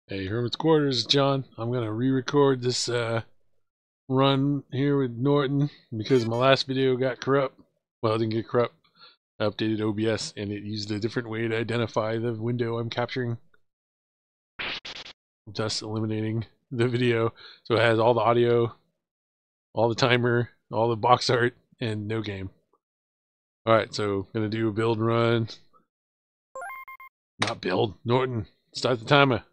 Hey, Hermit's Quarters, John. I'm gonna re-record this run here with Norton because my last video got corrupt. Well, it didn't get corrupt. I updated OBS and it used a different way to identify the window I'm capturing, thus eliminating the video. So it has all the audio, all the timer, all the box art, and no game. Alright, so gonna do a build run. Not build, Norton. Start the timer.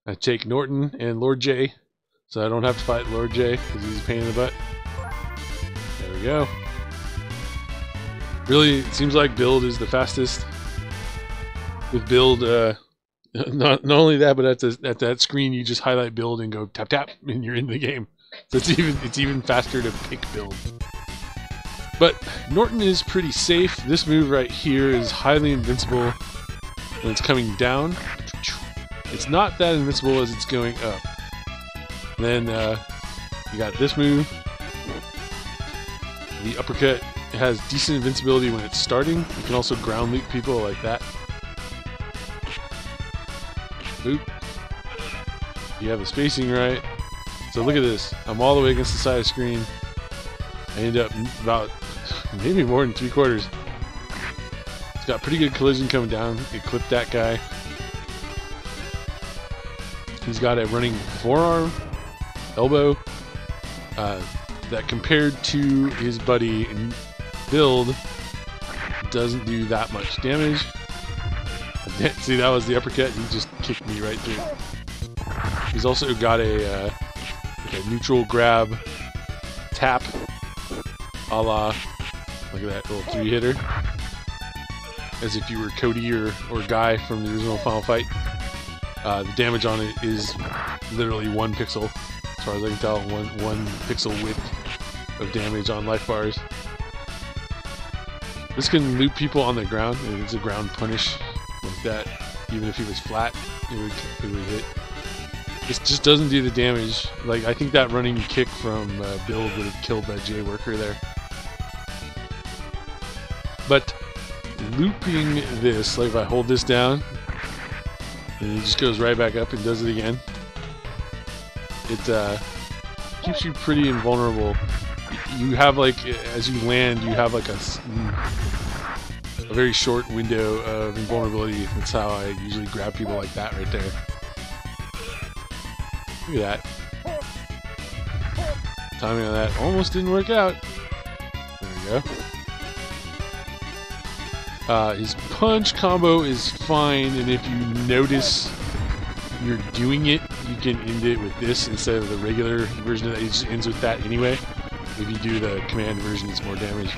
I take Norton and Lord J, so I don't have to fight Lord J because he's a pain in the butt. There we go. Really, it seems like build is the fastest. With build, not only that, but at that screen you just highlight build and go tap tap, and you're in the game. So it's even faster to pick build. But Norton is pretty safe. This move right here is highly invincible when it's coming down. It's not that invincible as it's going up. Then you got this move. The uppercut has decent invincibility when it's starting. You can also ground loop people like that. Oop. You have the spacing right. So look at this. I'm all the way against the side of the screen. I end up about maybe more than 3/4. It's got pretty good collision coming down. It clipped that guy. He's got a running forearm, elbow, that compared to his buddy in build doesn't do that much damage. See, that was the uppercut. He just kicked me right through. He's also got a neutral grab tap, a la, look at that little 3-hitter, as if you were Cody or Guy from the original Final Fight. The damage on it is literally 1 pixel, as far as I can tell. One pixel width of damage on life bars. This can loop people on the ground. It's a ground punish like that. Even if he was flat, it would hit. This just doesn't do the damage. Like, I think that running kick from build would have killed that J worker there. But looping this, like if I hold this down, and he just goes right back up and does it again. It keeps you pretty invulnerable. You have, like, as you land, you have like a very short window of invulnerability. That's how I usually grab people like that right there. Look at that. Timing on that almost didn't work out. There we go. His punch combo is fine, and if you notice you're doing it, you can end it with this instead of the regular version of that. It just ends with that anyway. If you do the command version, it's more damage.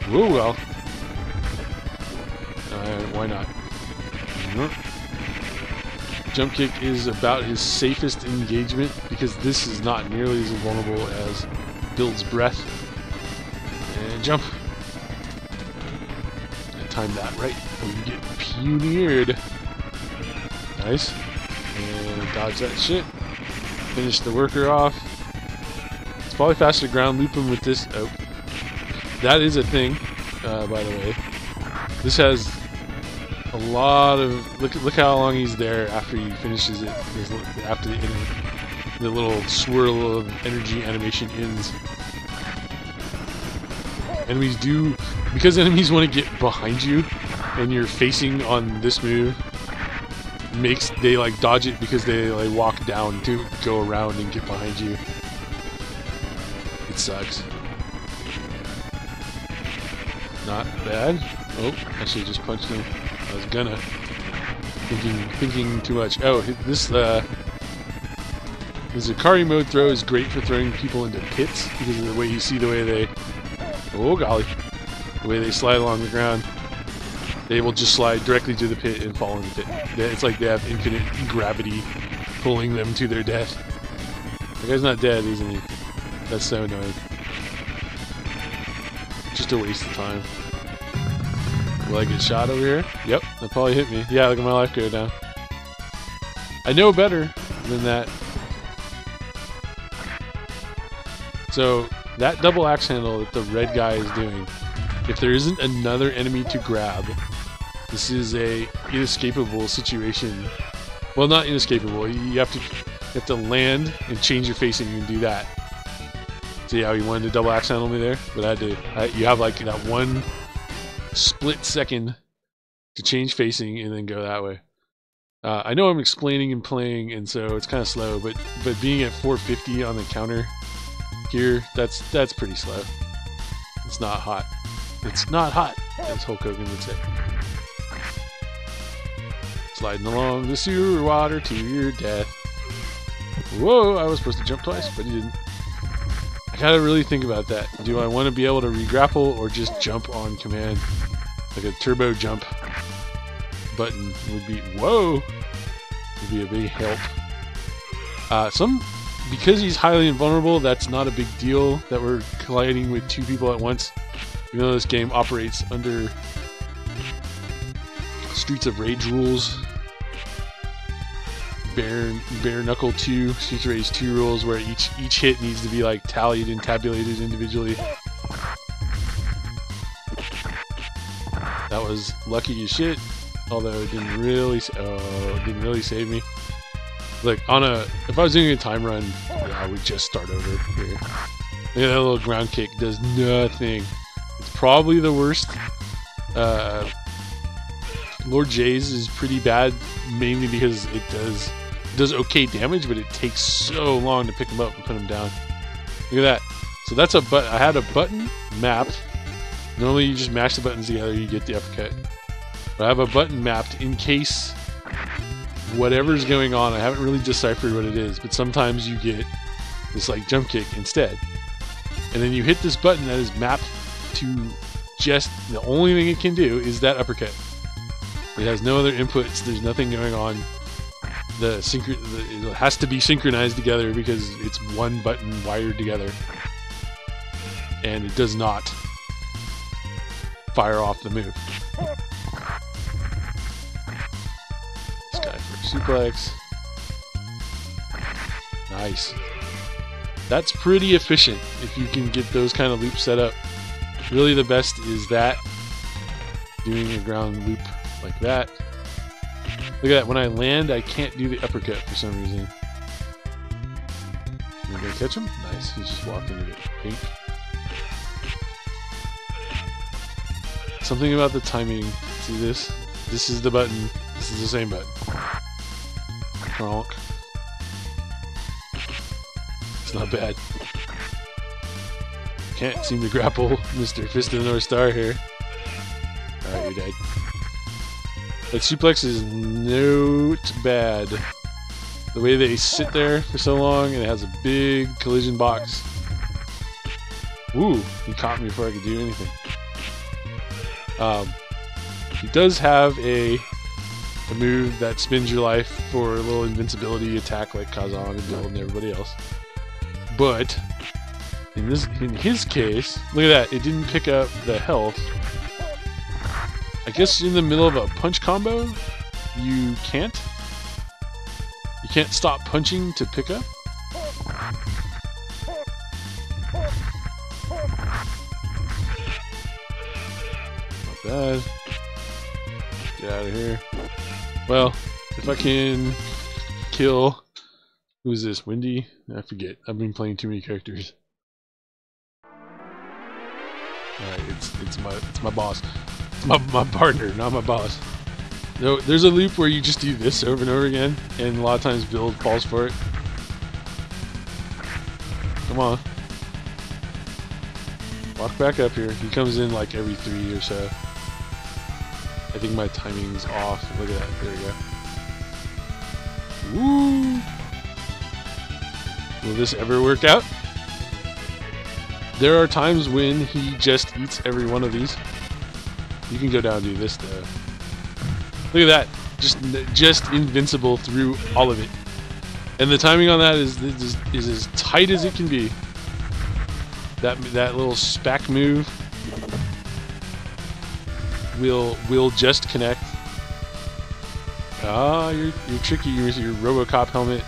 Oh well. Why not? Jump kick is about his safest engagement because this is not nearly as vulnerable as build's breath. And jump. Time that right, or you get pioneered. Nice. And dodge that shit. Finish the worker off. It's probably faster to ground loop him with this. Oh, that is a thing, by the way. This has a lot of look how long he's there after he finishes it. After the little swirl of energy animation ends. Enemies do, because enemies want to get behind you and you're facing on this move, they like dodge it because they like walk down to go around and get behind you. It sucks. Not bad. Oh, I should have just punched him. I was gonna. Thinking too much. Oh, this Ikari Mode throw is great for throwing people into pits because of the way you see the way they, oh golly, the way they slide along the ground. They will just slide directly to the pit and fall in the pit. It's like they have infinite gravity pulling them to their death. The guy's not dead, isn't he? That's so annoying. Just a waste of time. Will I get shot over here? Yep, that probably hit me. Yeah, look at my life go down. I know better than that. So, that double axe handle that the red guy is doing, if there isn't another enemy to grab, this is a inescapable situation Well, not inescapable. You have to land and change your facing and do that. See how he wanted to double axe handle me there? But I had to. You have like that 1 split second to change facing and then go that way. I know I'm explaining and playing, and so it's kind of slow. But being at 450 on the counter here, that's pretty slow. It's not hot. It's not hot, as Hulk Hogan would say. Sliding along the sewer water to your death. Whoa, I was supposed to jump twice, but he didn't. I gotta really think about that. Do I want to be able to re-grapple or just jump on command? Like a turbo jump button would be, whoa, would be a big help. Because he's highly invulnerable, that's not a big deal that we're colliding with 2 people at once. Even though this game operates under Streets of Rage rules, bare knuckle 2, Streets of Rage 2 rules, where each hit needs to be like tallied and tabulated individually. That was lucky as shit, although it didn't really save me. Like if I was doing a time run, I would just start over here. Look at that little ground kick, does nothing. It's probably the worst. Lord J's is pretty bad, mainly because it does okay damage, but it takes so long to pick him up and put him down. Look at that. So that's I had a button mapped. Normally you just mash the buttons together, you get the uppercut. But I have a button mapped in case whatever's going on. I haven't really deciphered what it is, but sometimes you get this like jump kick instead. And then you hit this button that is mapped to just, the only thing it can do is that uppercut. It has no other inputs, there's nothing going on. It has to be synchronized together because it's one button wired together. And it does not fire off the move. This guy for a suplex. Nice. That's pretty efficient if you can get those kind of loops set up. Really the best is that. Doing a ground loop like that. Look at that, when I land I can't do the uppercut for some reason. Am I gonna catch him? Nice, he's just walked into it. Pink. Something about the timing. See this? This is the button. This is the same button. Kronk. It's not bad. Can't seem to grapple Mr. Fist of the North Star here. Alright, you're dead. That suplex is not bad. The way they sit there for so long, and it has a big collision box. Ooh, he caught me before I could do anything. He does have a move that spins your life for a little invincibility attack like Kazan and Bill and everybody else. But in his case, look at that, it didn't pick up the health. I guess in the middle of a punch combo, you can't stop punching to pick up. Not bad. Get out of here. Well, if I can kill, who's this? Wendy? I forget. I've been playing too many characters. Alright, it's my boss. It's my partner, not my boss. No, there's a loop where you just do this over and over again, and a lot of times Build falls for it. Come on. Walk back up here. He comes in like every 3 or so. I think my timing's off. Look at that. There we go. Woo! Will this ever work out? There are times when he just eats every one of these. You can go down and do this though. Look at that. Just invincible through all of it. And the timing on that is as tight as it can be. That little SPAC move will just connect. Ah, you're tricky with your RoboCop helmet.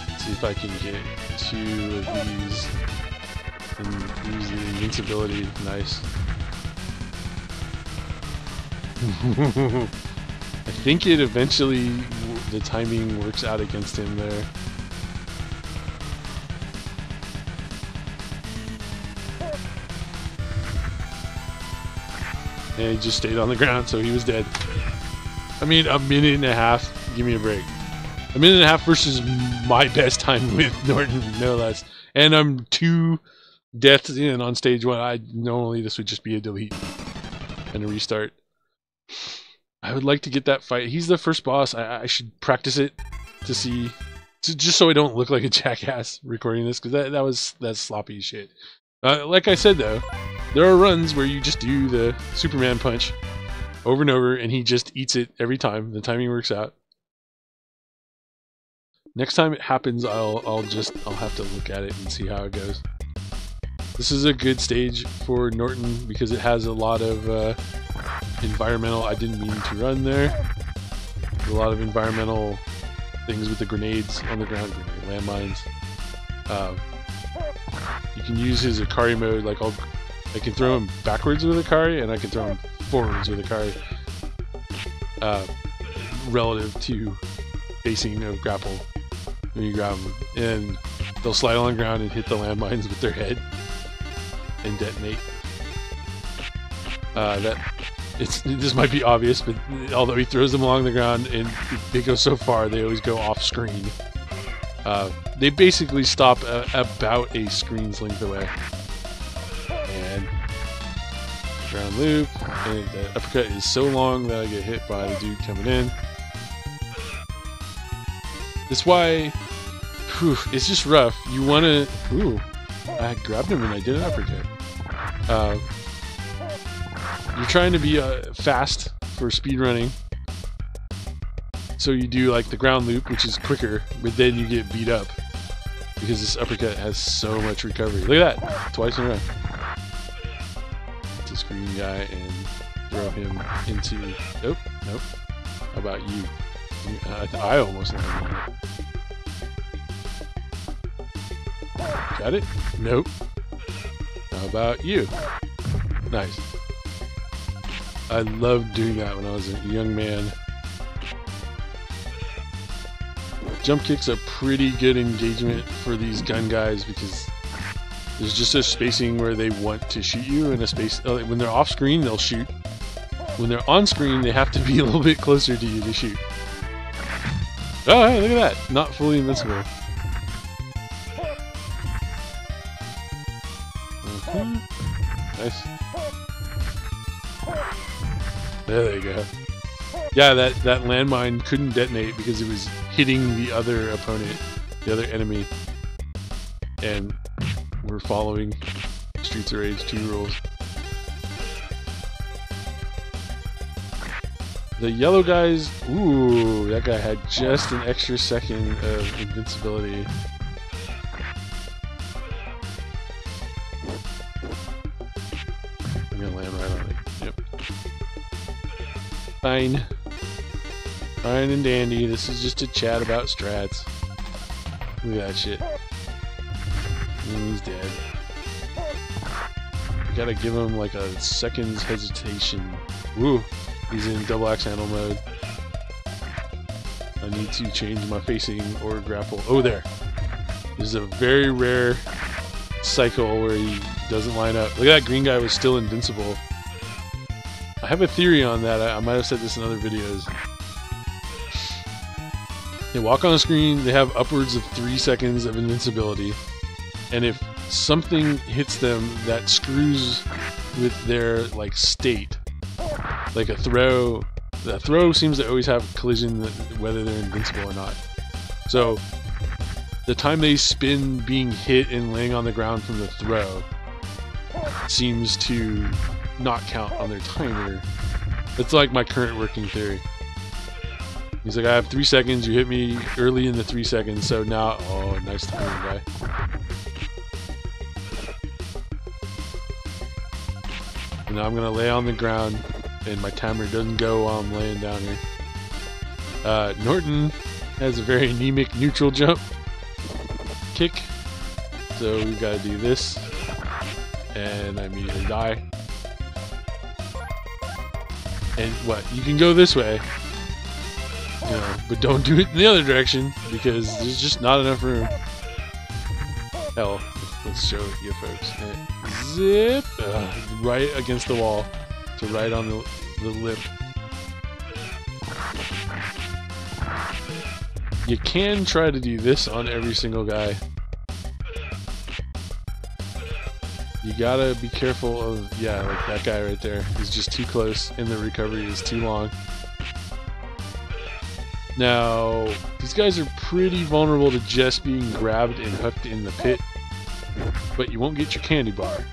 Let's see if I can get 2 of these and use the invincibility. Nice. I think it eventually, the timing works out against him there. And he just stayed on the ground, so he was dead. I mean, a minute and a half. Give me a break. A minute and a half versus my best time with Norton, no less. And I'm 2 deaths in on stage 1. Normally this would just be a delete and a restart. I would like to get that fight. He's the first boss. I should practice it to see, just so I don't look like a jackass recording this, because that's sloppy as shit. Like I said though, there are runs where you just do the Superman punch over and over, and he just eats it every time. The timing works out. Next time it happens, I'll have to look at it and see how it goes. This is a good stage for Norton because it has a lot of environmental. I didn't mean to run there. A lot of environmental things with the grenades on the ground, landmines. You can use his Ikari mode. Like I can throw him backwards with Ikari, and I can throw him forwards with Ikari. Relative to facing of grapple when you grab them, and they'll slide on the ground and hit the landmines with their head and detonate. This might be obvious, but although he throws them along the ground and they go so far, they always go off screen. They basically stop about a screen's length away. And ground loop, and the uppercut is so long that I get hit by the dude coming in. That's why, it's just rough. You want to, I grabbed him and I did an uppercut. You're trying to be fast for speedrunning, so you do like the ground loop, which is quicker, but then you get beat up because this uppercut has so much recovery. Look at that, twice in a row. This green guy and throw him into. Nope. How about you? I almost landed on it. Got it? Nope. How about you? Nice. I loved doing that when I was a young man. Jump kick's a pretty good engagement for these gun guys because there's just a spacing where they want to shoot you, and a space when they're off screen they'll shoot. When they're on screen they have to be a little bit closer to you to shoot. Oh, hey, look at that! Not fully invincible. Nice. There you go. Yeah, that landmine couldn't detonate because it was hitting the other opponent, the other enemy. And we're following Streets of Rage 2 rules. The yellow guys, ooh, that guy had just an extra second of invincibility. I'm gonna land right on it. Yep. Fine. Fine and dandy. This is just a chat about strats. Look at that shit. And he's dead. You gotta give him like a second's hesitation. Woo! He's in double axe handle mode. I need to change my facing or grapple. Oh, there. This is a very rare cycle where he doesn't line up. Look at that green guy was still invincible. I have a theory on that. I might have said this in other videos. They walk on the screen, they have upwards of 3 seconds of invincibility. And if something hits them that screws with their like state, like a throw, the throw seems to always have collision whether they're invincible or not. So the time they spin being hit and laying on the ground from the throw seems to not count on their timer. That's like my current working theory. He's like, I have 3 seconds, you hit me early in the 3 seconds, so now, oh, nice timing, guy. And now I'm gonna lay on the ground, and my timer doesn't go while I'm laying down here. Norton has a very anemic neutral jump kick, so we gotta do this, and I immediately die. And what? You can go this way, you know, but don't do it in the other direction because there's just not enough room. Hell, let's show it you folks. Zip! Right against the wall. So right on the lip. You can try to do this on every single guy. You gotta be careful of, yeah, like that guy right there is just too close and the recovery is too long. Now, these guys are pretty vulnerable to just being grabbed and hooked in the pit, but you won't get your candy bar.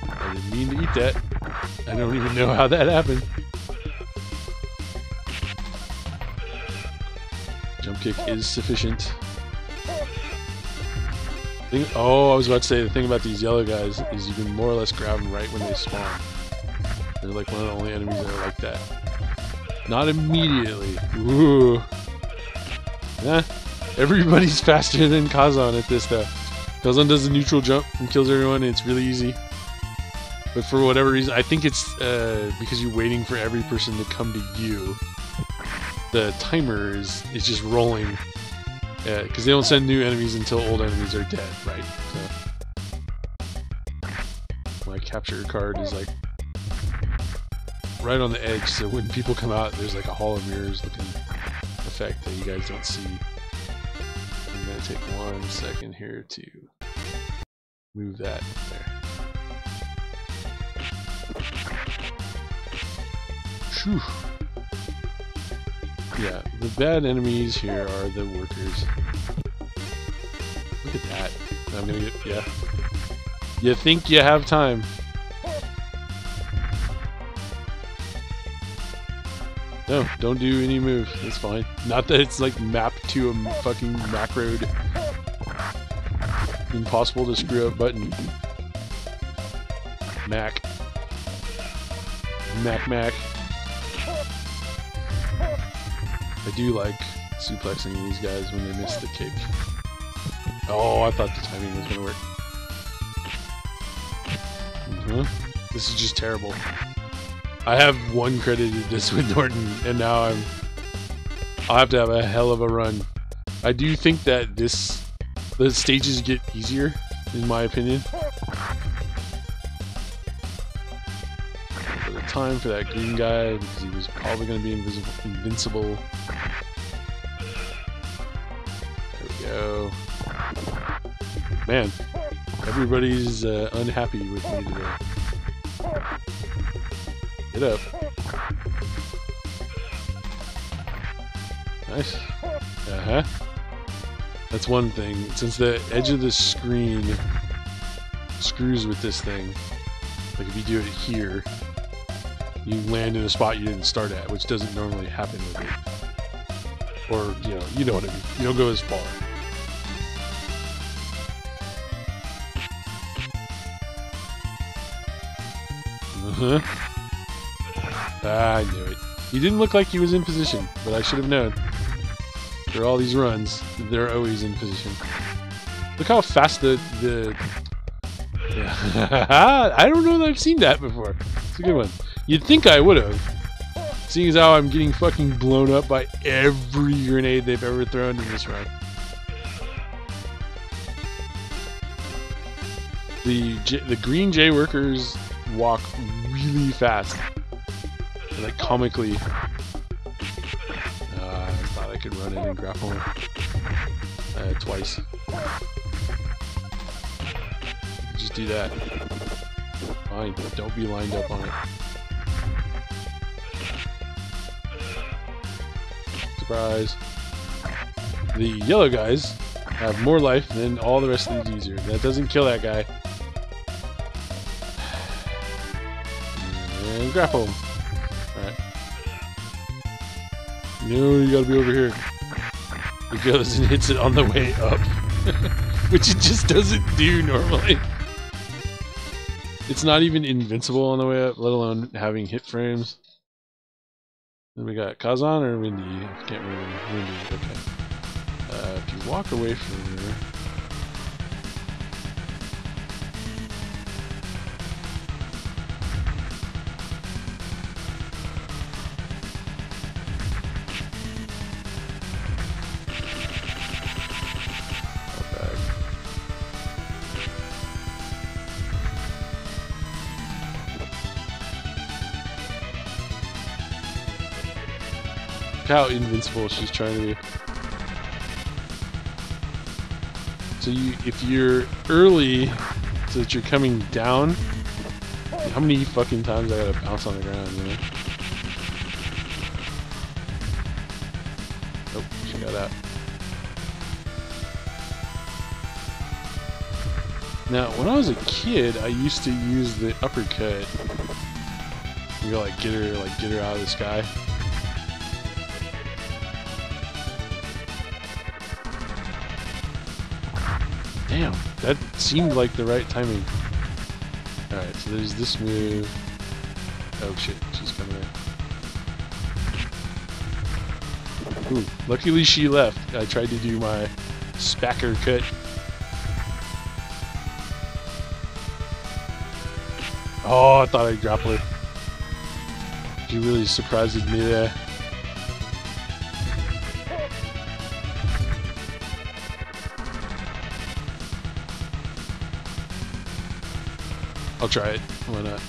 I didn't mean to eat that. I don't even know how that happened. Jump kick is sufficient. Oh, I was about to say, the thing about these yellow guys is you can more or less grab them right when they spawn. They're like one of the only enemies that are like that. Not immediately. Ooh. Nah. Everybody's faster than Kazan at this though. Kazan does the neutral jump and kills everyone, and it's really easy. But for whatever reason, I think it's because you're waiting for every person to come to you. The timer is just rolling. Because they don't send new enemies until old enemies are dead, right? So my capture card is like right on the edge, so when people come out, there's like a hall of mirrors looking effect that you guys don't see. I'm gonna take 1 second here to move that there. Phew. Yeah, the bad enemies here are the workers. Look at that. I'm gonna get, yeah. You think you have time. No, don't do any moves. It's fine. Not that it's like mapped to a fucking macroed, impossible to screw up button. Mac. I do like suplexing these guys when they miss the kick. Oh, I thought the timing was gonna work. This is just terrible. I have one credited this with Norton, and now I'll have to have a hell of a run. I do think that the stages get easier, in my opinion. For the time for that green guy, because he was probably going to be invincible. There we go. Man, everybody's unhappy with me today. Get up. Nice. Uh-huh. That's one thing. Since the edge of the screen screws with this thing, like if you do it here, you land in a spot you didn't start at, which doesn't normally happen with it. Or, you know what I mean. You don't go as far. Uh-huh. Ah, I knew it. He didn't look like he was in position, but I should have known. For all these runs, they're always in position. Look how fast the yeah. I don't know that I've seen that before. It's a good one. You'd think I would have. Seeing as how I'm getting fucking blown up by every grenade they've ever thrown in this run. The green J workers walk really fast. They're like comically. I thought I could run in and grapple him. Twice. Just do that. Fine, don't be lined up on it. Surprise. The yellow guys have more life than all the rest of the user. That doesn't kill that guy. And grapple him. Alright. No, you gotta be over here. It goes and hits it on the way up. Which it just doesn't do normally. It's not even invincible on the way up, let alone having hit frames. Then we got Kazan or Windy? I can't remember. Windy, okay. If you walk away from here... how invincible she's trying to be. So if you're early, so that you're coming down, how many fucking times I gotta bounce on the ground, you know? Oh, she got out. Now, when I was a kid, I used to use the uppercut. You go like get her out of the sky. Damn, that seemed like the right timing. Alright, so there's this move. Oh shit, she's coming in. Ooh, luckily she left. I tried to do my spacker cut. Oh, I thought I'd grapple her. She really surprised me there. I'll try it. Why not?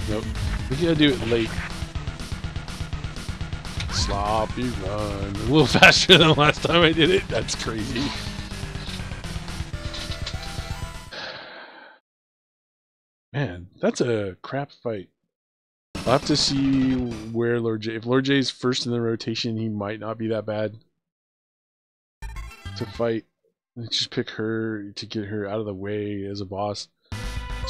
Nope. We gotta do it late. Sloppy run. A little faster than the last time I did it. That's crazy. Man, that's a crap fight. I'll have to see where Lord J. If Lord J's first in the rotation, he might not be that bad to fight. Let's just pick her to get her out of the way as a boss.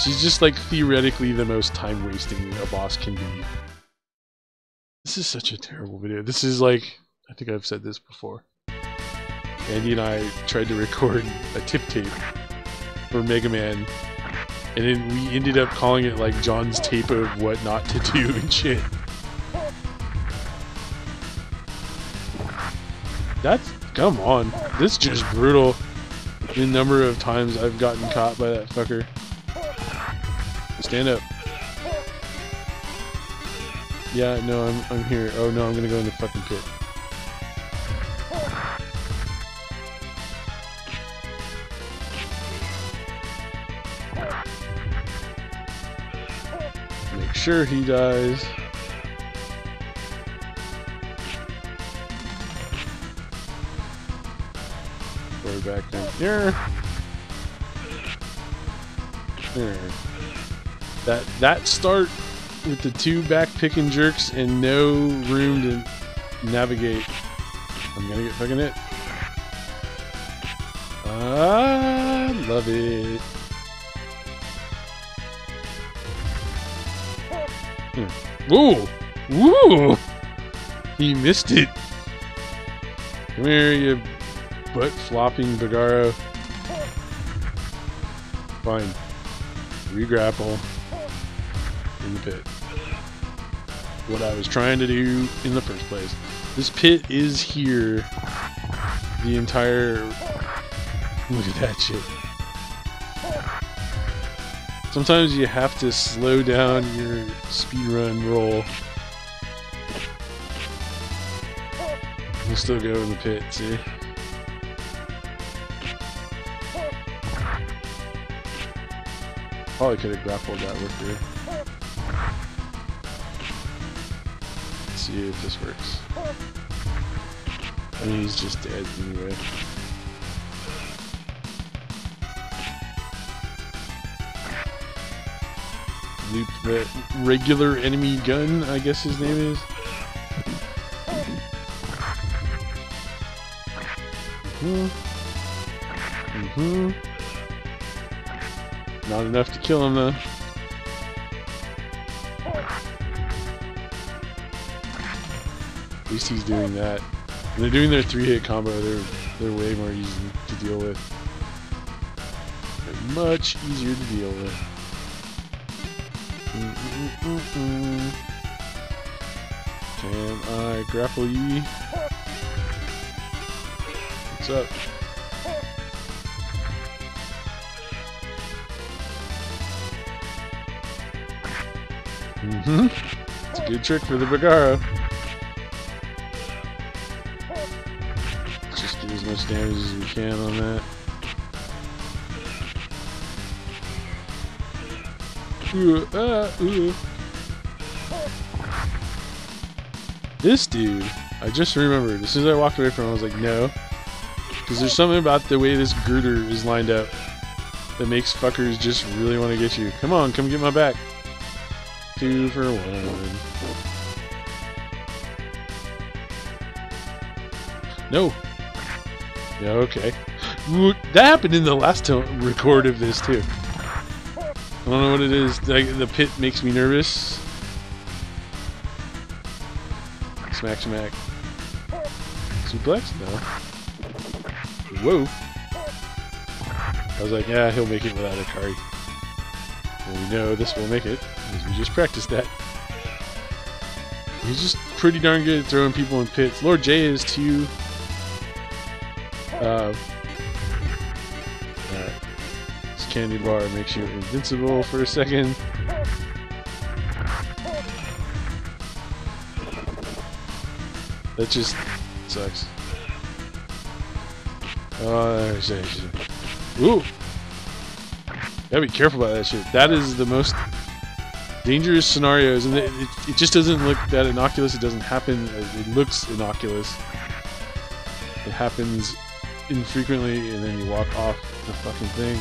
She's just like theoretically the most time wasting a boss can be. This is such a terrible video. This is like, I think I've said this before. Andy and I tried to record a tip tape for Mega Man, and then we ended up calling it like John's tape of what not to do and shit. Come on. This is just brutal. The number of times I've gotten caught by that fucker. Stand up. Yeah, no, I'm here. Oh no, I'm gonna go in the fucking pit. Make sure he dies. Go back down here. There. That start with the two back picking jerks and no room to navigate. I'm gonna get fucking hit. I love it. Whoa! Woo! He missed it. Come here, you butt flopping Bagaro. Fine. Re-grapple. In the pit. What I was trying to do in the first place. This pit is here. The entire... Look at that shit. Sometimes you have to slow down your speedrun roll. You'll still go in the pit, see? Probably could have grappled that worker. Let's see if this works. I mean, he's just dead anyway. Loop the regular enemy gun, I guess his name is. Not enough to kill him though. At least he's doing that. When they're doing their 3-hit combo, they're way more easy to deal with. They're much easier to deal with. Can I grapple ye? What's up? It's a good trick for the Bagaro. Let's just get as much damage as we can on that. This dude I just remembered. As soon as I walked away from it, I was like, no. Because there's something about the way this girder is lined up that makes fuckers just really want to get you. Come on, come get my back. 2 for 1. No. Yeah, okay. That happened in the last record of this, too. I don't know what it is. The pit makes me nervous. Smack, smack. Suplex? No. Whoa. I was like, yeah, he'll make it without Ikari. Well, we know this will make it, because we just practiced that. He's just pretty darn good at throwing people in pits. Lord J is too. Alright. This candy bar makes you invincible for a second. That just sucks. Oh, ooh! Gotta be careful about that shit. That is the most dangerous scenarios, and it just doesn't look that innocuous. It doesn't happen. It looks innocuous. It happens infrequently, and then you walk off the fucking thing.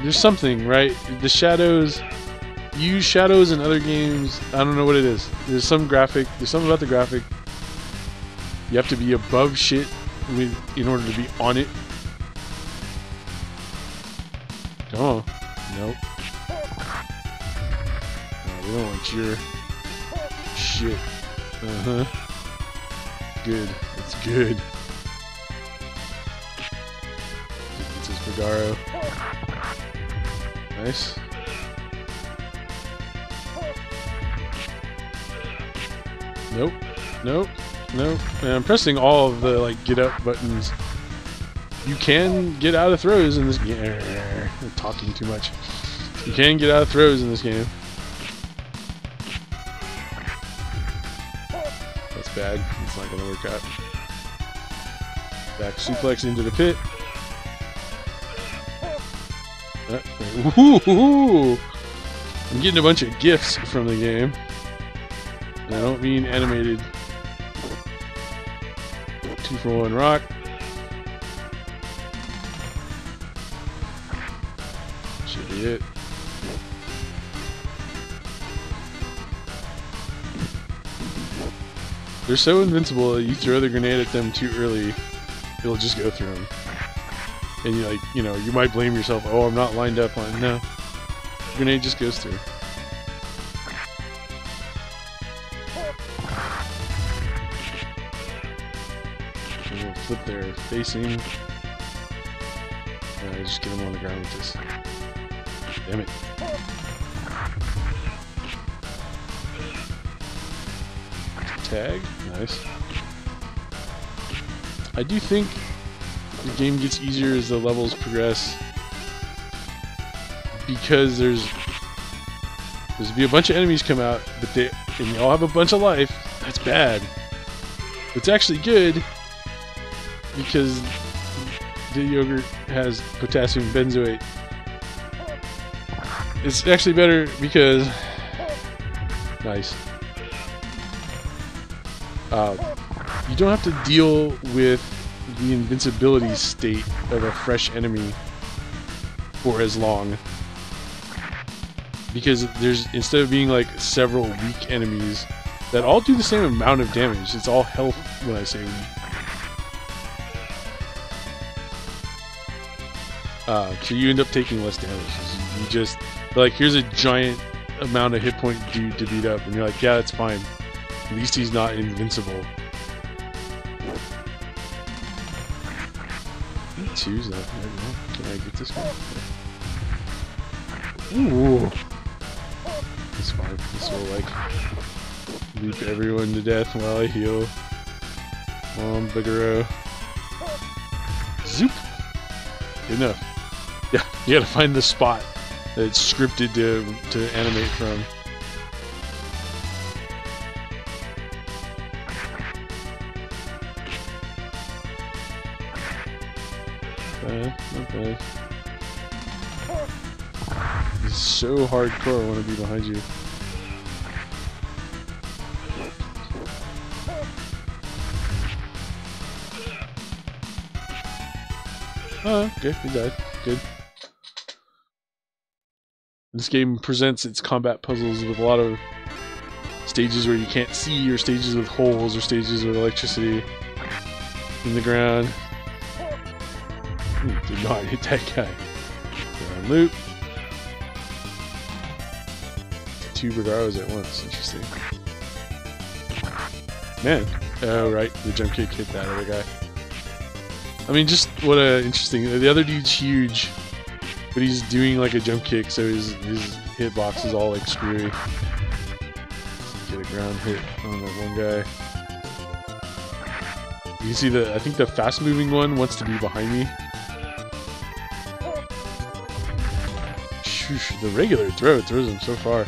There's something, right? The shadows. You use shadows in other games. I don't know what it is. There's some graphic. There's something about the graphic. You have to be above shit in order to be on it. Come on. Nope. No, we don't want your shit. Uh-huh. Good. It's good. This is Pagaro. Nice. Nope. Nope. Nope. And I'm pressing all of the get up buttons. You can get out of throws in this game. I'm talking too much. You can get out of throws in this game. That's bad. It's not gonna work out. Back suplex into the pit. Ooh, I'm getting a bunch of gifts from the game. And I don't mean animated. 2 for 1 rock. Should be it. They're so invincible that you throw the grenade at them too early, it'll just go through them. And you might blame yourself, oh, I'm not lined up on. No. The grenade just goes through. Flip their facing. Just get them on the ground with this. Damn it. Tag. Nice. I do think the game gets easier as the levels progress, because there's be a bunch of enemies come out, but they all have a bunch of life. That's bad. It's actually good, because the yogurt has potassium benzoate. It's actually better because... Nice. You don't have to deal with the invincibility state of a fresh enemy for as long. Because there's, instead of being several weak enemies that all do the same amount of damage, it's all health when I say weak. So you end up taking less damage. You just, here's a giant amount of hit point dude to beat up, and you're like, yeah, that's fine. At least he's not invincible. Choose that. Can I get this guy? Ooh. It's fine. This will, leap everyone to death while I heal. Come on, Bigaro. Zoop! Good enough. Yeah, you gotta find the spot that it's scripted to animate from. Not bad. It's so hardcore. I want to be behind you. Oh, okay, he died. Good. This game presents its combat puzzles with a lot of stages where you can't see, or stages with holes, or stages with electricity in the ground. Ooh, did not hit that guy. Ground loop. 2 Bergaros at once. Interesting. Man. Oh, right. The jump kick hit that other guy. I mean, just what a interesting. The other dude's huge, but he's doing like a jump kick, so his hitbox is all like screwy. Get a ground hit on that one guy. You can see I think the fast moving one wants to be behind me. Shoosh, the regular throws him so far.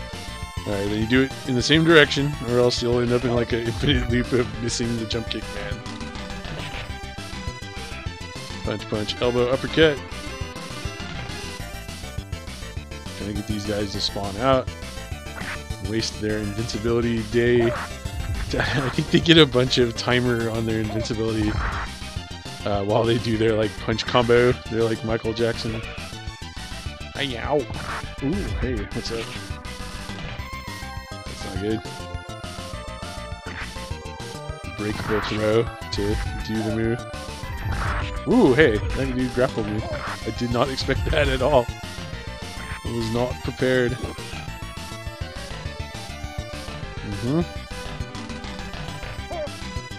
Alright, then you do it in the same direction, or else you'll end up in like an infinite loop of missing the jump kick man. Punch, punch, elbow, uppercut. Trying to get these guys to spawn out. Waste their invincibility day. I think they get a bunch of timer on their invincibility while they do their like punch combo. They're like Michael Jackson. Ow! Ooh, hey, what's up? That's not good. Break the throw to do the move. Ooh, hey, that dude grappled me. I did not expect that at all. I was not prepared.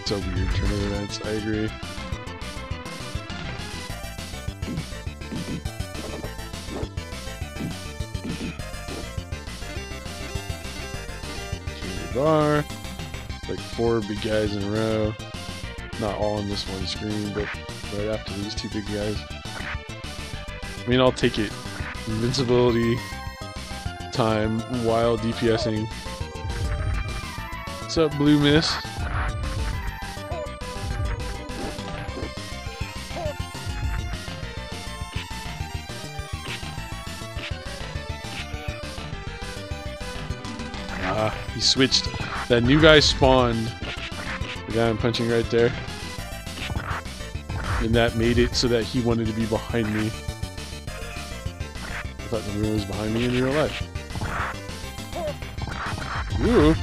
It's a weird turn of events, I agree. Bar. Like 4 big guys in a row. Not all on this one screen, but right after these 2 big guys. I mean, I'll take it. Invincibility time while DPSing. What's up, Blue Miss? He switched. That new guy spawned. The guy I'm punching right there. And that made it so that he wanted to be behind me. I thought the room was behind me in real life. Ooh!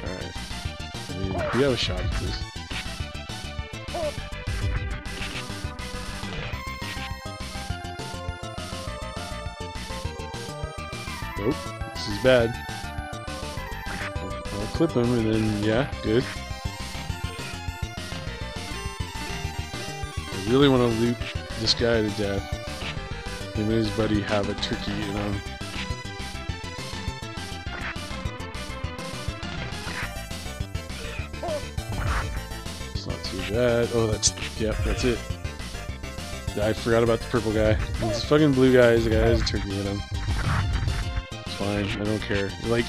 Alright. I mean, we have a shot at this. Nope. This is bad. I'll clip him and then, yeah, good. I really want to loop this guy to death. Him and his buddy have a turkey, you know. It's not too bad. Oh, yep, that's it. I forgot about the purple guy. This fucking blue guy is the guy that has a turkey in him. It's fine, I don't care. Like,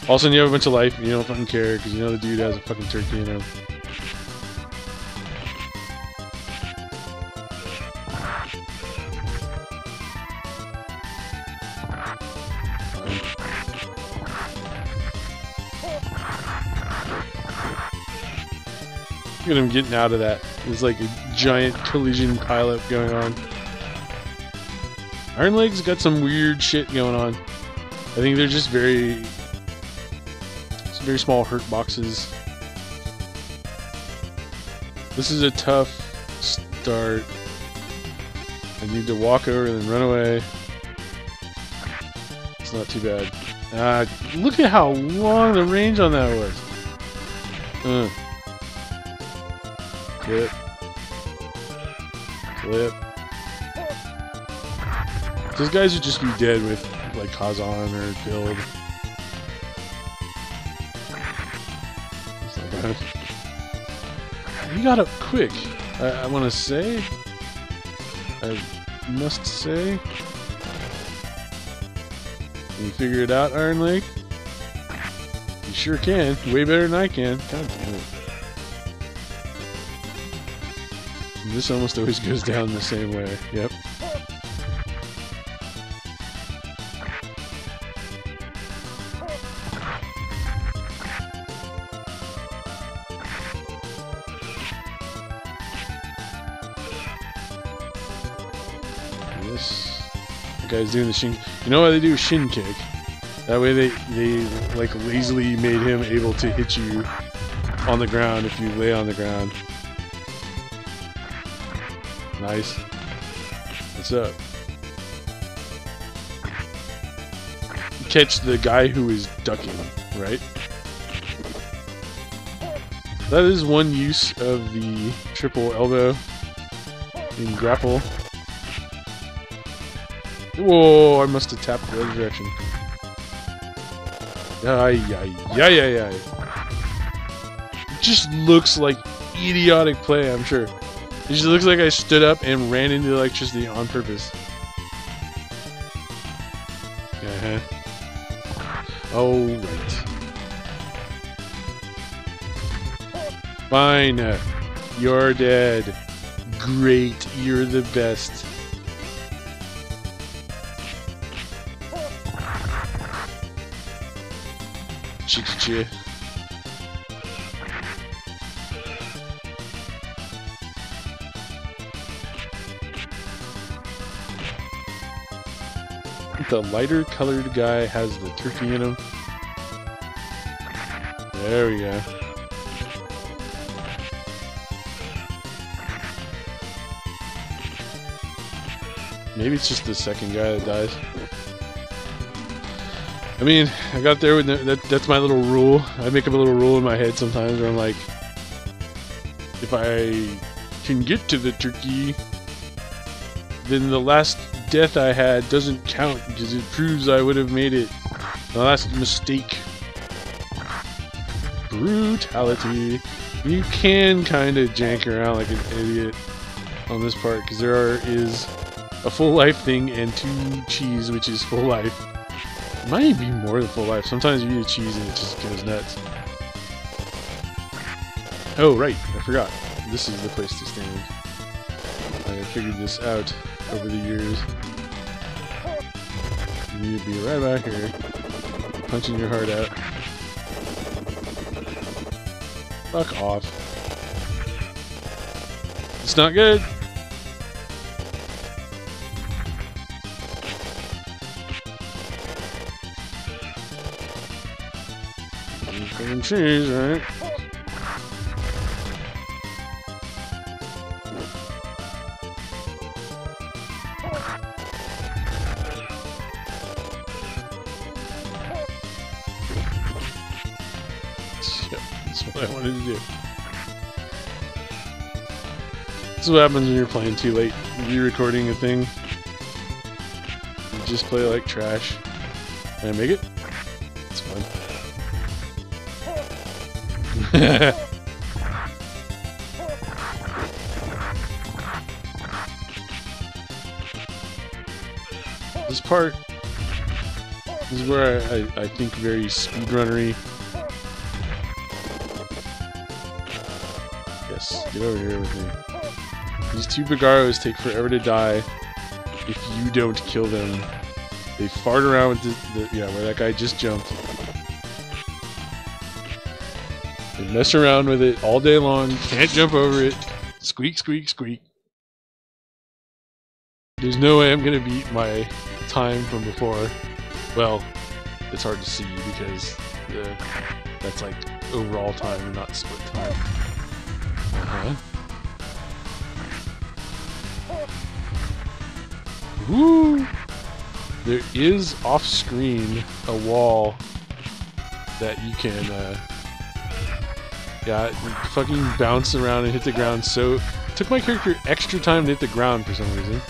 all of a sudden you have a bunch of life and you don't fucking care because you know the dude has a fucking turkey in him. Look at him getting out of that. There's like a giant collision pileup going on. Iron Leg's got some weird shit going on. I think they're just very small hurt boxes. This is a tough start. I need to walk over and then run away. It's not too bad. Look at how long the range on that was. Clip. Clip. Those guys would just be dead with like Kazan or Build. It's not bad. You got up quick. I want to say. I must say. Can you figure it out, Iron Leg? You sure can. Way better than I can. God damn it. This almost always goes down the same way. Yep. This guy's doing the shin. You know why they do a shin kick? That way they like lazily made him able to hit you on the ground if you lay on the ground. Nice. What's up? Catch the guy who is ducking, right? That is one use of the triple elbow in grapple. Whoa, I must have tapped the other direction. It just looks like idiotic play, I'm sure. It just looks like I stood up and ran into electricity on purpose. Oh, right. Fine. You're dead. Great. You're the best. Ch-ch-ch. The lighter colored guy has the turkey in him. There we go. Maybe it's just the second guy that dies. I mean, I got there with that's my little rule. I make up a little rule in my head sometimes where I'm like, if I can get to the turkey, then the last death I had doesn't count because it proves I would have made it. The last mistake. Brutality. You can kind of jank around like an idiot on this part because there is a full life thing and 2 cheese, which is full life. It might be more than full life. Sometimes you eat a cheese and it just goes nuts. Oh, right. I forgot. This is the place to stand. I figured this out over the years. You need to be right back here, punching your heart out. Fuck off. It's not good. Fucking cheese, right? That's what I wanted to do. This is what happens when you're playing too late. Re-recording a thing. You just play like trash. Can I make it? It's fun. This part is where I think very speedrunnery. Yes, get over here with me. These 2 Bigaros take forever to die if you don't kill them. They fart around with yeah, where that guy just jumped. They mess around with it all day long, can't jump over it. Squeak, squeak, squeak. There's no way I'm gonna beat my time from before. Well, it's hard to see because that's like overall time and not split time. Woo! There is off-screen a wall that you can, yeah, fucking bounce around and hit the ground. So it took my character extra time to hit the ground for some reason,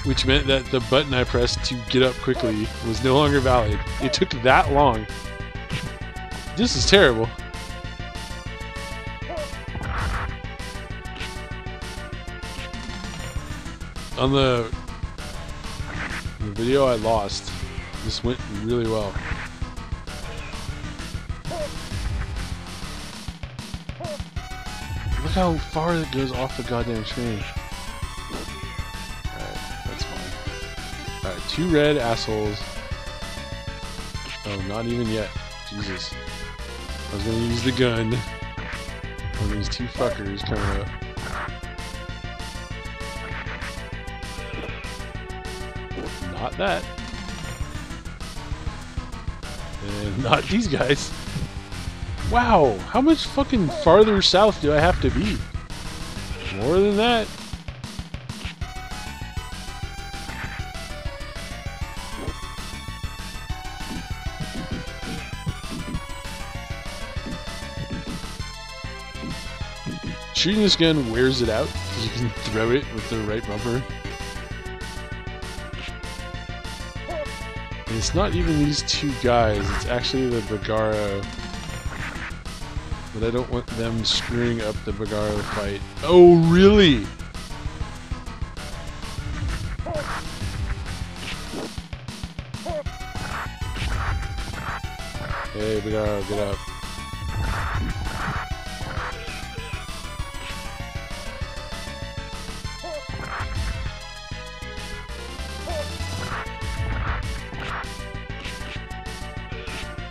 which meant that the button I pressed to get up quickly was no longer valid. It took that long. This is terrible. On the video I lost, this went really well. Look how far it goes off the goddamn screen. Alright, that's fine. Alright, 2 red assholes. Oh, not even yet. Jesus. I was gonna use the gun on these 2 fuckers coming up. Not that. And not these guys. Wow, how much fucking farther south do I have to be? More than that. Shooting this gun wears it out because you can throw it with the right bumper. And it's not even these two guys, it's actually the Bagaro. But I don't want them screwing up the Bagaro fight. Oh, really? Hey, Bagaro, get up.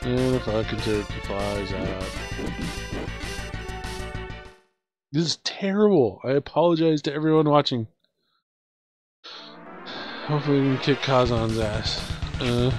And the fucking turkey flies out. This is terrible. I apologize to everyone watching. Hopefully we can kick Kazan's ass. Alright.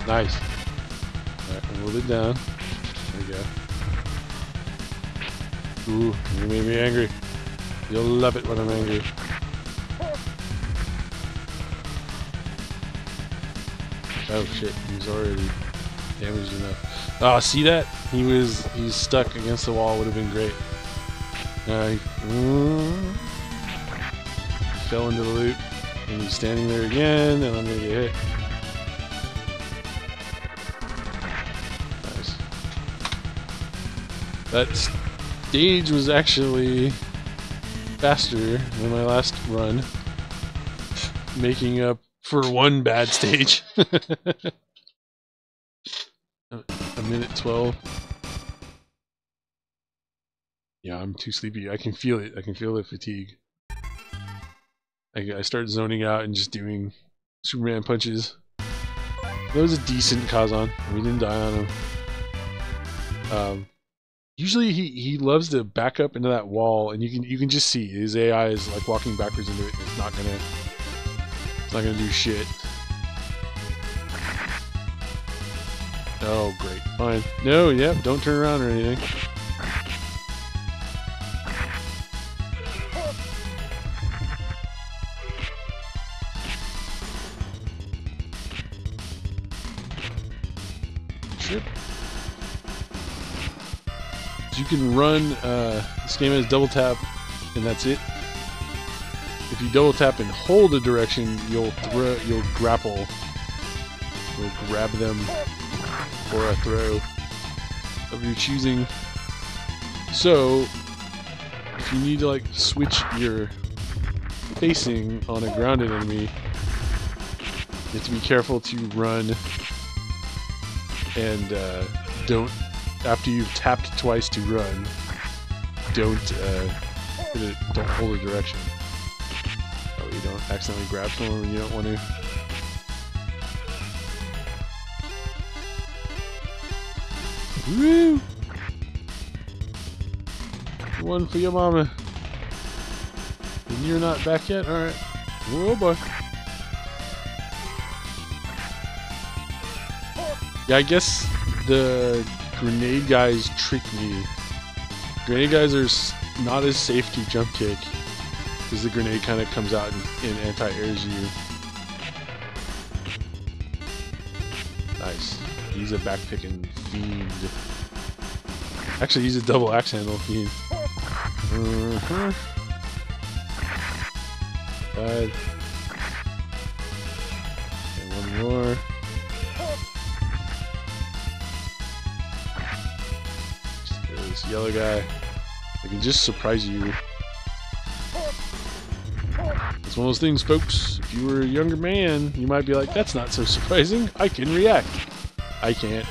Nice. Alright, hold it down. There we go. Ooh, you made me angry. You'll love it when I'm angry. Oh shit, he's already damaged enough. Oh, see that? He's stuck against the wall, would have been great. He fell into the loop. And he's standing there again, and I'm gonna get hit. Nice. That stage was actually faster than my last run, making up for one bad stage. A minute 12. Yeah, I'm too sleepy. I can feel it. I can feel the fatigue. I start zoning out and just doing Superman punches. That was a decent Kazan. We didn't die on him. Usually he loves to back up into that wall, and you can just see his AI is like walking backwards into it, and it's not gonna do shit. Oh great, fine. No, yep, don't turn around or anything. You can run, this game has double tap, and that's it. If you double tap and hold a direction, you'll grapple. You'll grab them for a throw of your choosing. So, if you need to like switch your facing on a grounded enemy, you have to be careful to run and don't. After you've tapped twice to run, don't hold a direction. Oh, you don't accidentally grab someone when you don't want to. Woo! One for your mama. And you're not back yet? Alright. Oh boy. Yeah, I guess the grenade guys trick me. Grenade guys are not as safe to jump kick because the grenade kind of comes out and anti-airs you. Nice. He's a backpicking fiend. Actually, he's a double axe handle fiend. Bad. And one more. This yellow guy. I can just surprise you. It's one of those things, folks. If you were a younger man, you might be like, that's not so surprising. I can react. I can't.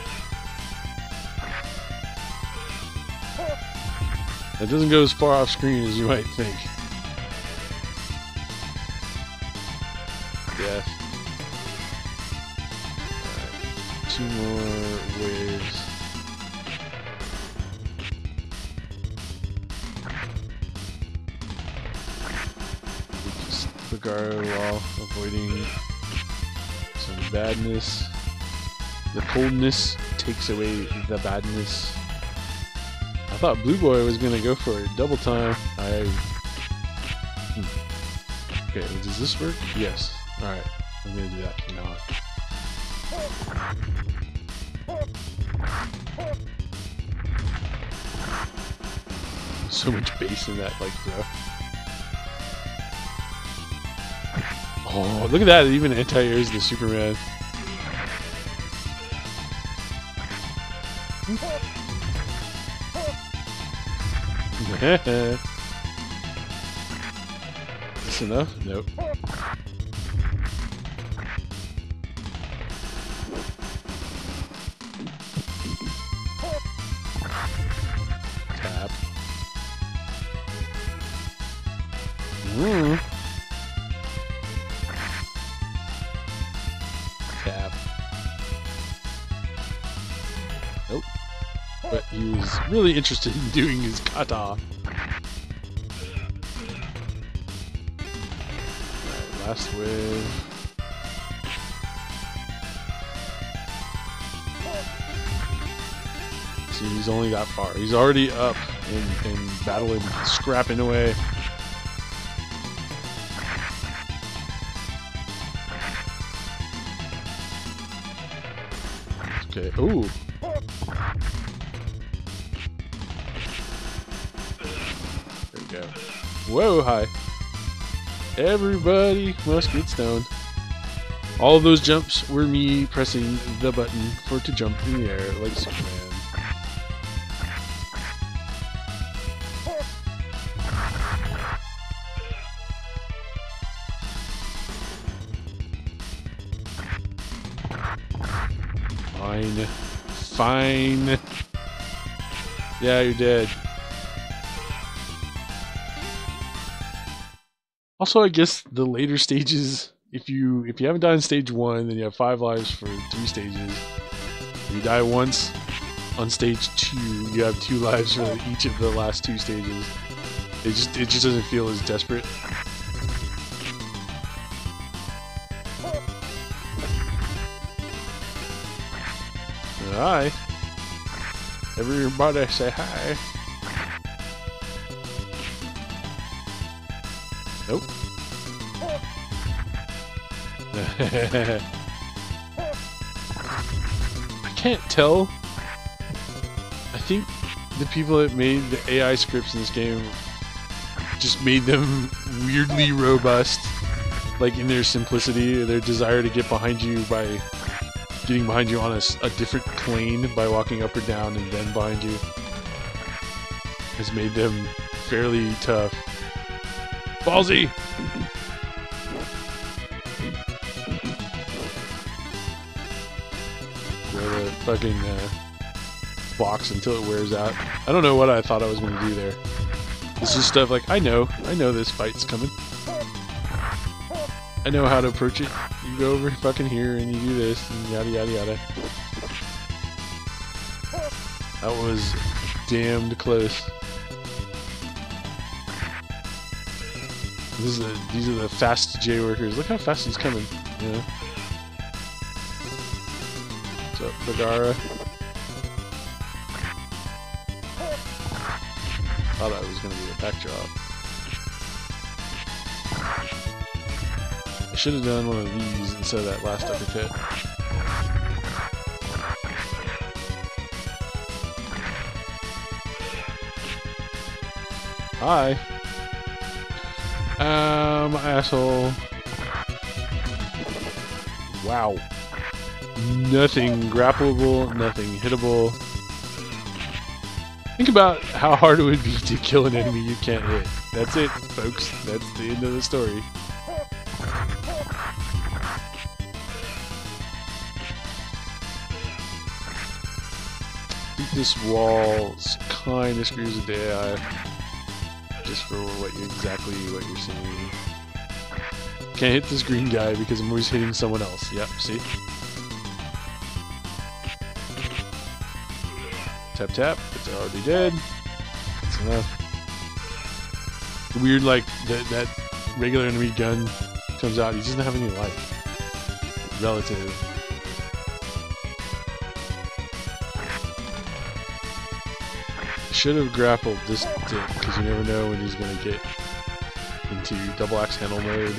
That doesn't go as far off screen as you might think. Death. Alright, 2 more waves. Just Bagaro while avoiding some badness. The coldness takes away the badness. I thought Blue Boy was gonna go for it double time. Okay, does this work? Yes. Alright, I'm gonna do that from now on. So much bass in that, like, throw. Oh, look at that! It even anti-airs the Superman. Is this enough? Nope. Tap. Tap. Nope. But he was really interested in doing his kata. Last wave. See, he's only that far. He's already up and battling, scrapping away. Okay. Ooh. There we go. Whoa, hi. Everybody must get stoned. All of those jumps were me pressing the button for to jump in the air like Superman. Fine. Fine. Yeah, you're dead. Also, I guess the later stages, if you haven't died in stage 1, then you have 5 lives for 3 stages. If you die once on stage 2, you have 2 lives for each of the last 2 stages. It just doesn't feel as desperate. Hi. Everybody say hi. Nope. I can't tell. I think the people that made the AI scripts in this game just made them weirdly robust, like in their simplicity, their desire to get behind you by getting behind you on a different plane by walking up or down and then behind you has made them fairly tough. Ballsy! Wear the fucking box until it wears out. I don't know what I thought I was going to do there. It's just stuff like, I know this fight's coming. I know how to approach it. You go over fucking here and you do this and yada yada yada. That was damned close. These are the fast J workers. Look how fast he's coming. You know? What's up, Bagara? Thought that was gonna be a backdrop. I should have done one of these instead of that last uppercut. Hi. Asshole. Wow. Nothing grappleable, nothing hittable. Think about how hard it would be to kill an enemy you can't hit. That's it, folks. That's the end of the story. think this wall kind of screws with the AI, just for what you're seeing. Can't hit this green guy because I'm always hitting someone else. Yep, see? Tap tap, it's already dead. That's enough. Weird, like, that regular enemy gun comes out, he doesn't have any life. Relative. Should have grappled this dick, because you never know when he's going to get into double axe handle mode.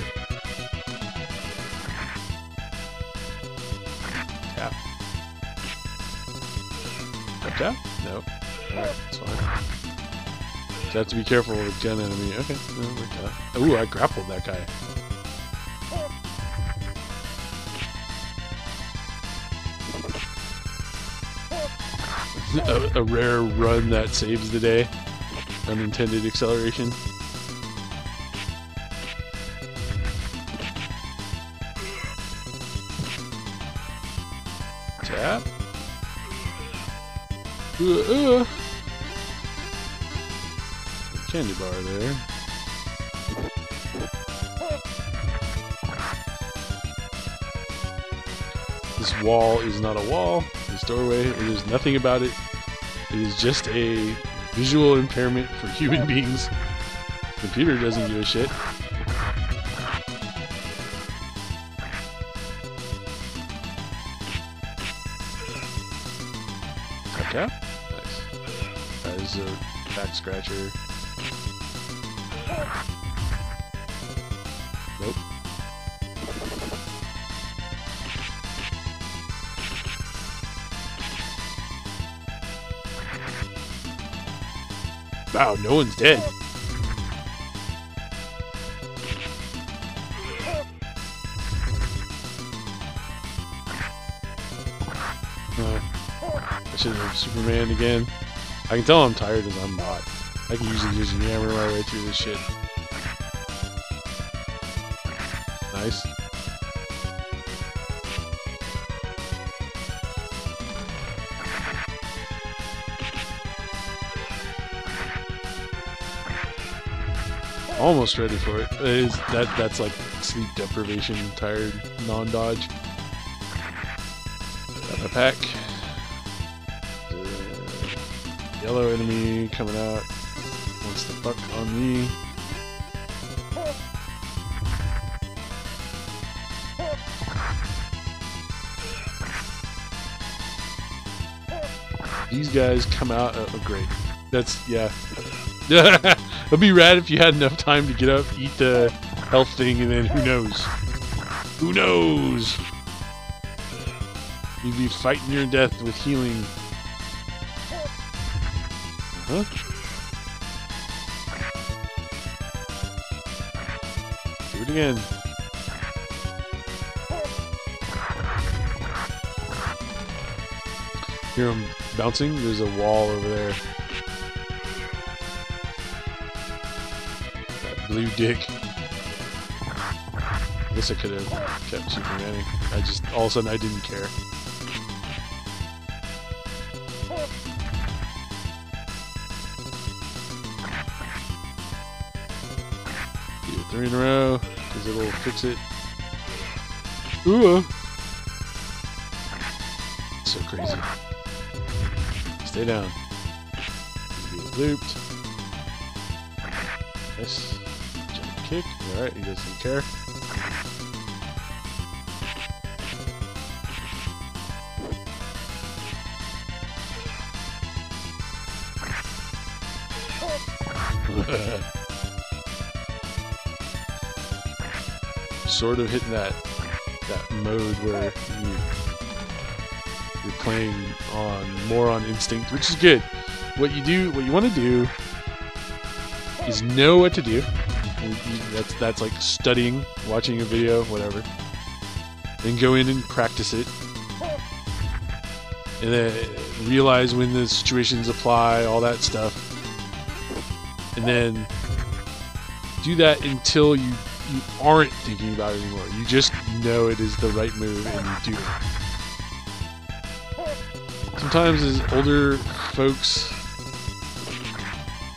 Tap. Tap tap? No. Alright, that's fine. So I have to be careful with gun enemy. Okay, no, worked out. Ooh, I grappled that guy. A rare run that saves the day. Unintended acceleration. Tap. Candy bar there. This wall is not a wall. This doorway, there is nothing about it. It is just a visual impairment for human beings. The computer doesn't give a shit. Tap tap? Nice. That is a back scratcher. Nope. Wow, no one's dead. I should have Superman again. I can tell I'm tired as I'm not. I can usually just yammer my way through this shit. Nice. Almost ready for it. That's like sleep deprivation, tired, non-dodge. Got my pack. Yellow enemy coming out. Wants to fuck on me. These guys come out. Oh, great. That's, yeah. It'd be rad if you had enough time to get up, eat the health thing, and then who knows? Who knows? You'd be fighting your death with healing. Huh? Do it again. Hear him bouncing? There's a wall over there. Blue dick. I guess I could have kept Supermaning. I just, all of a sudden, I didn't care. Do 3 in a row, because it'll fix it. Ooh! So crazy. Stay down. Be looped. Nice. Kick. Alright, he doesn't care. Sort of hitting that mode where you're playing more on instinct, which is good. What you want to do is know what to do. That's like studying, watching a video, whatever. Then go in and practice it. And then realize when the situations apply, all that stuff. And then do that until you aren't thinking about it anymore. You just know it is the right move and you do it. To sometimes as older folks,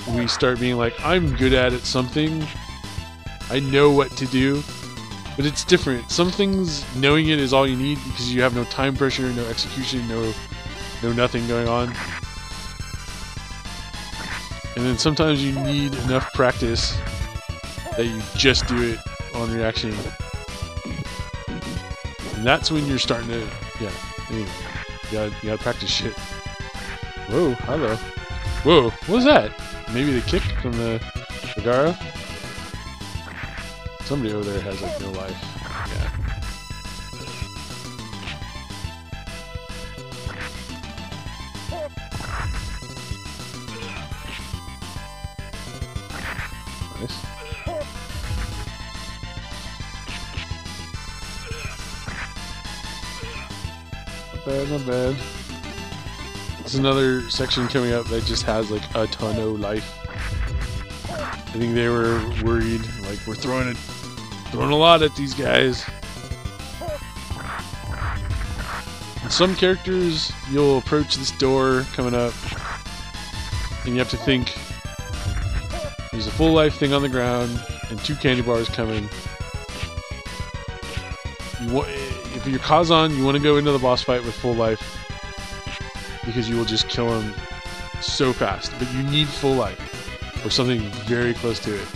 we start being like, I'm good at something. I know what to do. But it's different. Some things, knowing it is all you need because you have no time pressure, no execution, no nothing going on. And then sometimes you need enough practice that you just do it on reaction. And that's when you're starting to, yeah, anyway, you gotta practice shit. Whoa, hello. Whoa, what was that? Maybe the kick from the Garo? Somebody over there has like no life. Yeah. Nice. Not bad, not bad. There's another section coming up that just has like a ton of life. I think they were worried, like we're throwing a lot at these guys. And some characters, you'll approach this door coming up, and you have to think, there's a full life thing on the ground, and 2 candy bars coming. If you're Kazan, you want to go into the boss fight with full life, because you will just kill him so fast, but you need full life. Or something very close to it.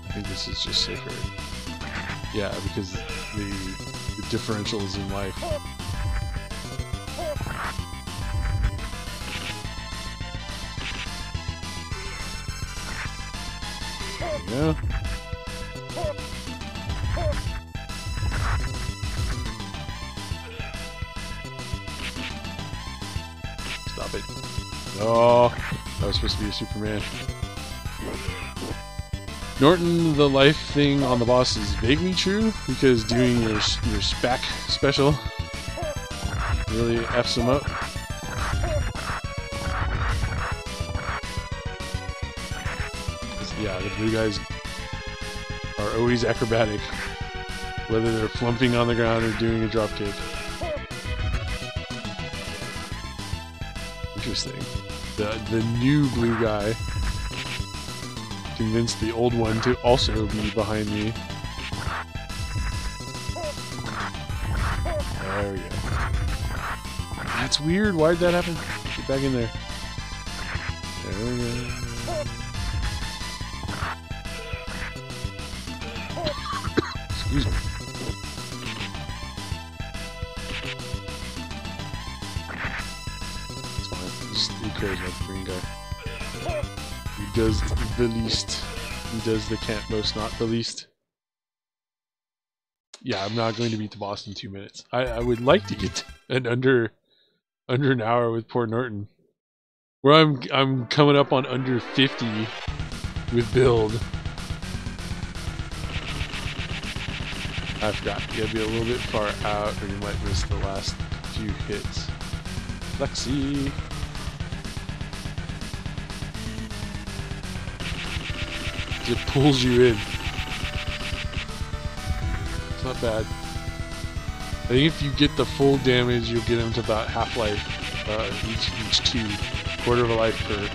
I think this is just safer. Yeah, because the differential is in life. There we go. Stop it. Oh, that was supposed to be a Superman. Norton, the life thing on the boss is vaguely true, because doing your SPAC special really F's him up. Yeah, the blue guys are always acrobatic, whether they're flumping on the ground or doing a drop kick. Interesting. The new blue guy convinced the old one to also be behind me. There we go. That's weird. Why did that happen? Get back in there. There we go. Excuse me. It's fine. Just, who cares about the green guy? He does the least. He does the can't boast not the least. Yeah, I'm not going to beat the boss in 2 minutes. I would like to get under an hour with poor Norton. Where I'm coming up on under 50 with build. I forgot. You gotta be a little bit far out, or you might miss the last few hits. BAXY. It pulls you in. It's not bad. I think if you get the full damage, you'll get him to about half-life each 2. Quarter of a life per.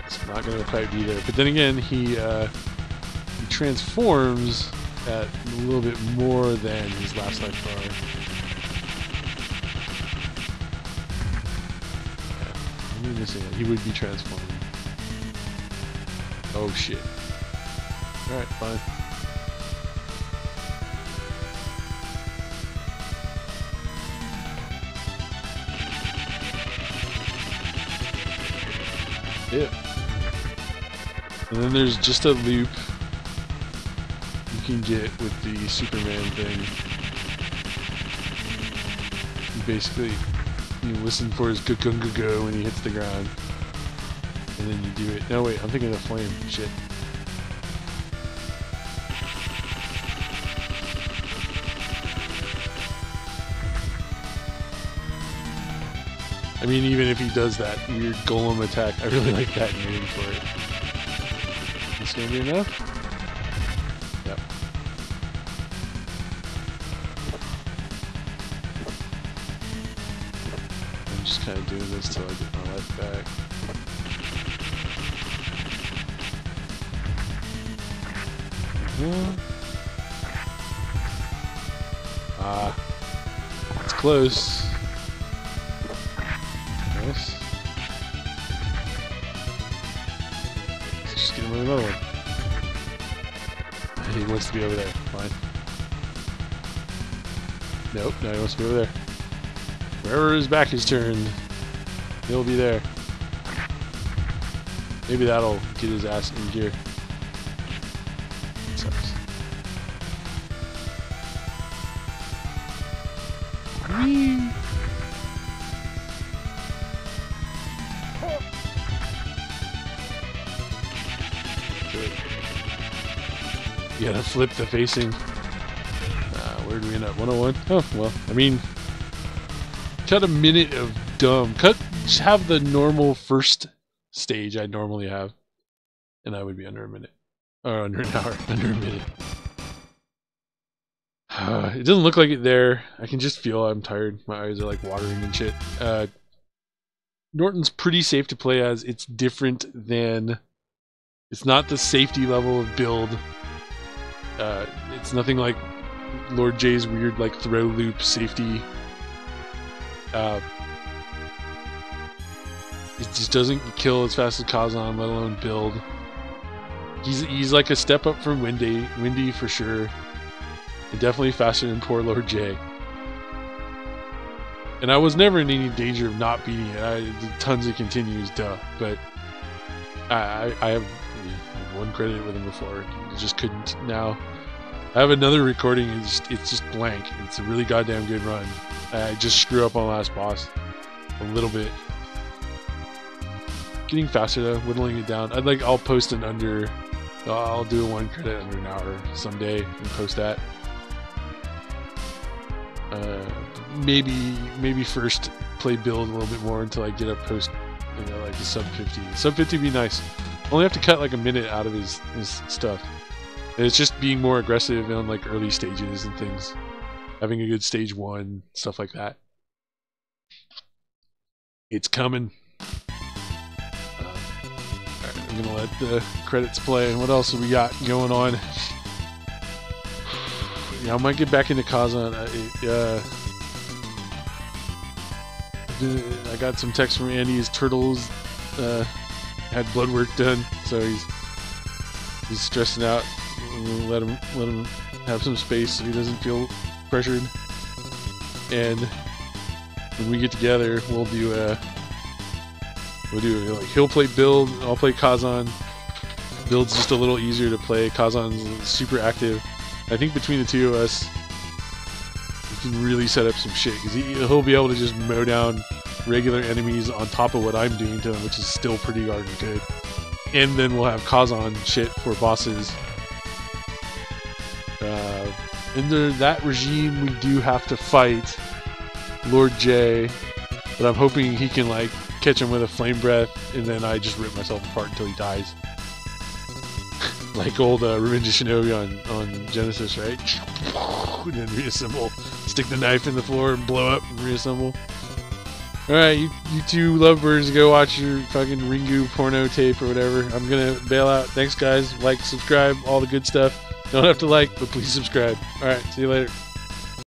It's not gonna quite be there. But then again, he transforms at a little bit more than his last life bar. Yeah, I'm missing it. He would be transforming. Oh shit. Alright, fine. Yeah. And then there's just a loop you can get with the Superman thing. You basically, you listen for his go when he hits the ground. And then you do it. No, wait, I'm thinking of flame. Shit. I mean, even if he does that weird golem attack, I really like that name for it. This gonna be enough? Yep. kind of doing this till I get my life back. It's close. Nice. Let's just get him with another one. He wants to be over there. Fine. Nope, now he wants to be over there. Wherever his back is turned, he'll be there. Maybe that'll get his ass in gear. Sucks. Whee! You gotta flip the facing. Where do we end up? 101? Oh, well, I mean, cut a minute of dumb. Just have the normal first stage I normally have, and I would be under a minute. Or under an hour. Under a minute. It doesn't look like it there. I can just feel I'm tired. My eyes are like watering and shit. Norton's pretty safe to play as. It's different than... It's not the safety level of build. It's nothing like Lord J's weird like throw loop safety. It just doesn't kill as fast as Kazan, let alone build. He's like a step up from Windy for sure. And definitely faster than poor Lord J. And I was never in any danger of not beating it. I did tons of continues, duh. But I have one credit with him before. I just couldn't now. I have another recording. It's just blank. It's a really goddamn good run. I just screw up on last boss a little bit. Getting faster though, whittling it down. I'll post an under. I'll do a one credit under an hour someday and post that. Maybe first play build a little bit more until I get up post, like a sub 50. Sub 50 would be nice. Only have to cut like a minute out of his stuff. And it's just being more aggressive on like early stages and things. Having a good stage 1, stuff like that. It's coming. Alright, I'm gonna let the credits play. What else have we got going on? Yeah, I might get back into Kazan. I got some text from Andy. His turtles had blood work done, so he's stressing out. We'll let him have some space so he doesn't feel pressured. And when we get together, we'll do like he'll play build, I'll play Kazan. Build's just a little easier to play. Kazan's super active. I think between the two of us, we can really set up some shit because he'll be able to just mow down regular enemies on top of what I'm doing to them, which is still pretty darn good. And then we'll have Kazan shit for bosses. Under that regime, we do have to fight Lord J, but I'm hoping he can like catch him with a flame breath, and then I just rip myself apart until he dies. Like old Revenge of Shinobi on Genesis, right? And then reassemble, stick the knife in the floor and blow up and reassemble. Alright, you two lovebirds, go watch your fucking Ringu porno tape or whatever. I'm gonna bail out. Thanks guys, like, subscribe, all the good stuff. Don't have to like, but please subscribe. Alright, see you later.